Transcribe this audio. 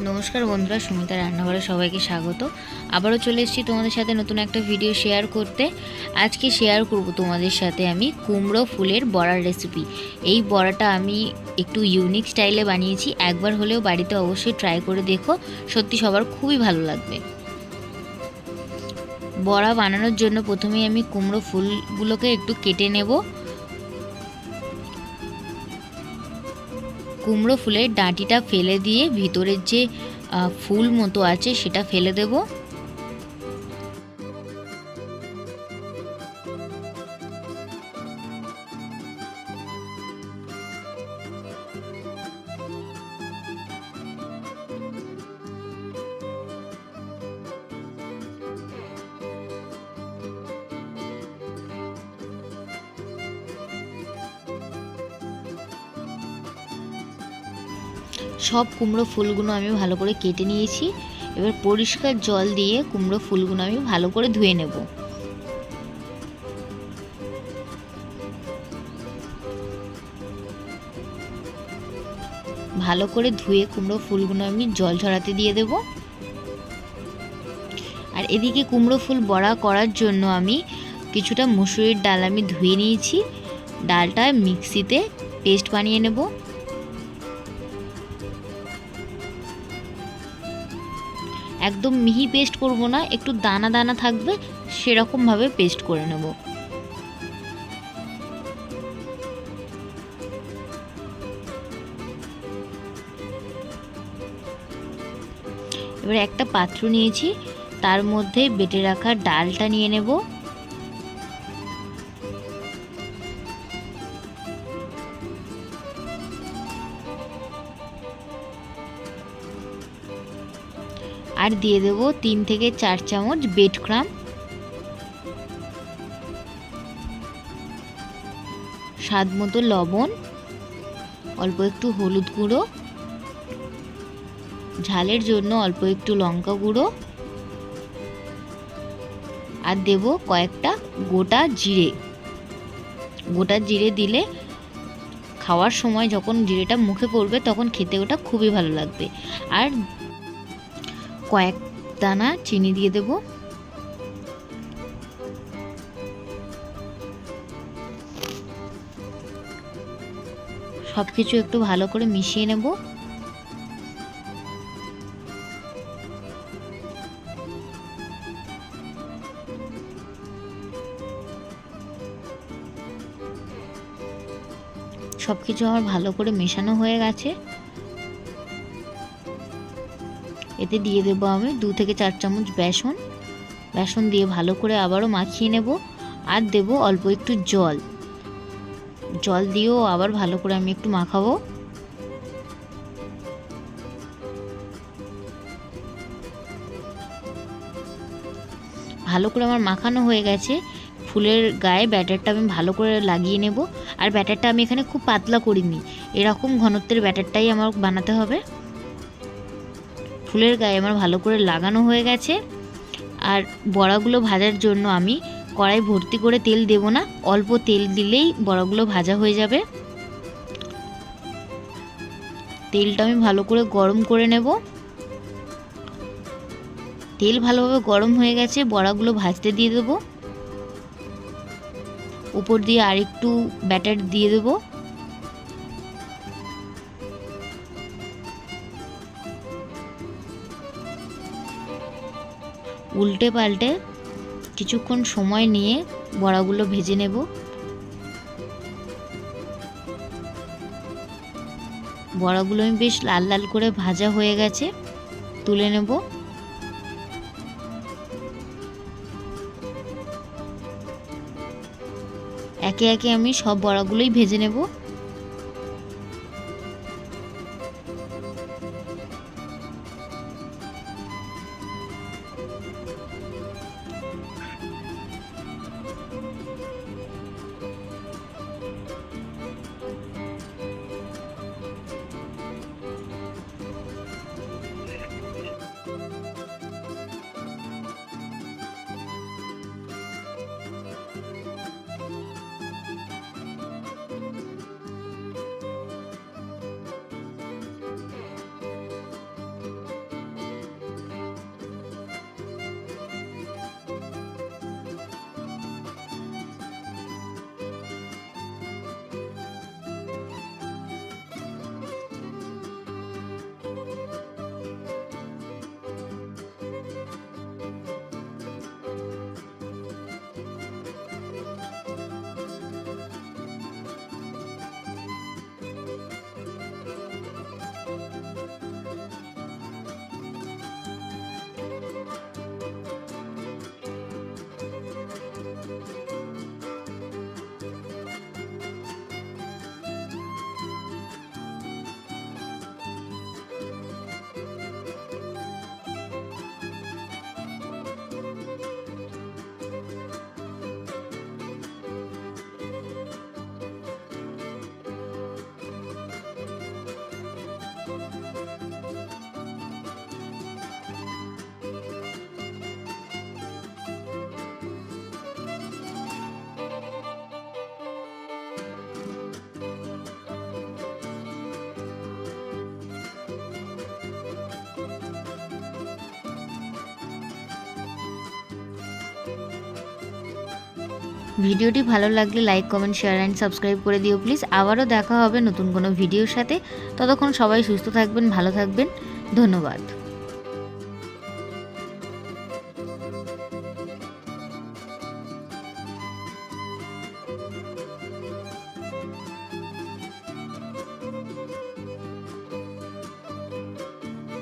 নমস্কার বন্ধুরা, সুমিতা রান্নাঘরে সবাইকে স্বাগত। আবারও চলে এসেছি তোমাদের সাথে নতুন একটা ভিডিও শেয়ার করতে। আজকে শেয়ার করব তোমাদের সাথে আমি কুমড়ো ফুলের বড়ার রেসিপি। এই বড়াটা আমি একটু ইউনিক স্টাইলে বানিয়েছি। একবার হলেও বাড়িতে অবশ্যই ট্রাই করে দেখো, সত্যি সবার খুবই ভালো লাগবে। বড়া বানানোর জন্য প্রথমেই আমি কুমড়ো ফুলগুলোকে একটু কেটে নেব। কুমড়ো ফুলের ডাঁটিটা ফেলে দিয়ে ভিতরের যে ফুল মতো আছে সেটা ফেলে দেব। সব কুমড়ো ফুলগুলো আমি ভালো করে কেটে নিয়েছি। এবার পরিষ্কার জল দিয়ে কুমড়ো ফুলগুলো আমি ভালো করে ধুয়ে নেব। ভালো করে ধুয়ে কুমড়ো ফুলগুলো আমি জল ঝরাতে দিয়ে দেব। আর এদিকে কুমড়ো ফুল বড়া করার জন্য আমি কিছুটা মুসুরির ডাল আমি ধুয়ে নিয়েছি। ডালটা মিক্সিতে পেস্ট বানিয়ে নেব। একদম মিহি পেস্ট করব না, একটু দানা দানা থাকবে সেরকম ভাবে পেস্ট করে নেব। এবার একটা পাত্র নিয়েছি, তার মধ্যে বেটে রাখা ডালটা নিয়ে নেব। আর দিয়ে দেব 3 থেকে 4 চামচ ব্রেড ক্রাম্ব, স্বাদ মতো লবণ, অল্প একটু হলুদ গুঁড়ো, ঝালের জন্য অল্প একটু লঙ্কা গুঁড়ো, আর দেব কয়েকটা গোটা জিরে। গোটা জিরে দিলে খাওয়ার সময় যখন জিরেটা মুখে পড়বে তখন খেতে ওটা খুবই ভালো লাগবে। আর কয়েক দানা চিনি দিয়ে দেব। সবকিছু একটু ভালো করে মিশিয়ে নেব। সবকিছু আমার ভালো করে মেশানো হয়ে গেছে। এতে দিয়ে দেব আমি 2 থেকে 4 চামচ বেসন। বেসন দিয়ে ভালো করে আবারও মাখিয়ে নেব। আর দেব অল্প একটু জল। জল দিয়েও আবার ভালো করে আমি একটু মাখাবো। ভালো করে আমার মাখানো হয়ে গেছে। ফুলের গায়ে ব্যাটারটা আমি ভালো করে লাগিয়ে নেব। আর ব্যাটারটা আমি এখানে খুব পাতলা করিনি, এরকম ঘনত্বের ব্যাটারটাই আমার বানাতে হবে। ফুলের গায়ে আমার ভালো করে লাগানো হয়ে গেছে। আর বড়াগুলো ভাজার জন্য আমি কড়াই ভর্তি করে তেল দেব না, অল্প তেল দিলেই বড়াগুলো ভাজা হয়ে যাবে। তেলটা আমি ভালো করে গরম করে নেব। তেল ভালোভাবে গরম হয়ে গেছে, বড়াগুলো ভাজতে দিয়ে দেব। উপর দিয়ে আরেকটু ব্যাটার দিয়ে দেব। উল্টে পাল্টে কিছুক্ষণ সময় নিয়ে বড়াগুলো ভেজে নেব। বড়াগুলো আমি বেশ লাল লাল করে ভাজা হয়ে গেছে, তুলে নেব। একে একে আমি সব বড়াগুলোই ভেজে নেব। ভিডিওটি ভালো লাগলে like comment share and subscribe করে দিও প্লিজ। আবারও দেখা হবে নতুন কোনো ভিডিওর সাথে। ততক্ষণ সবাই সুস্থ থাকবেন, ভালো থাকবেন। ধন্যবাদ।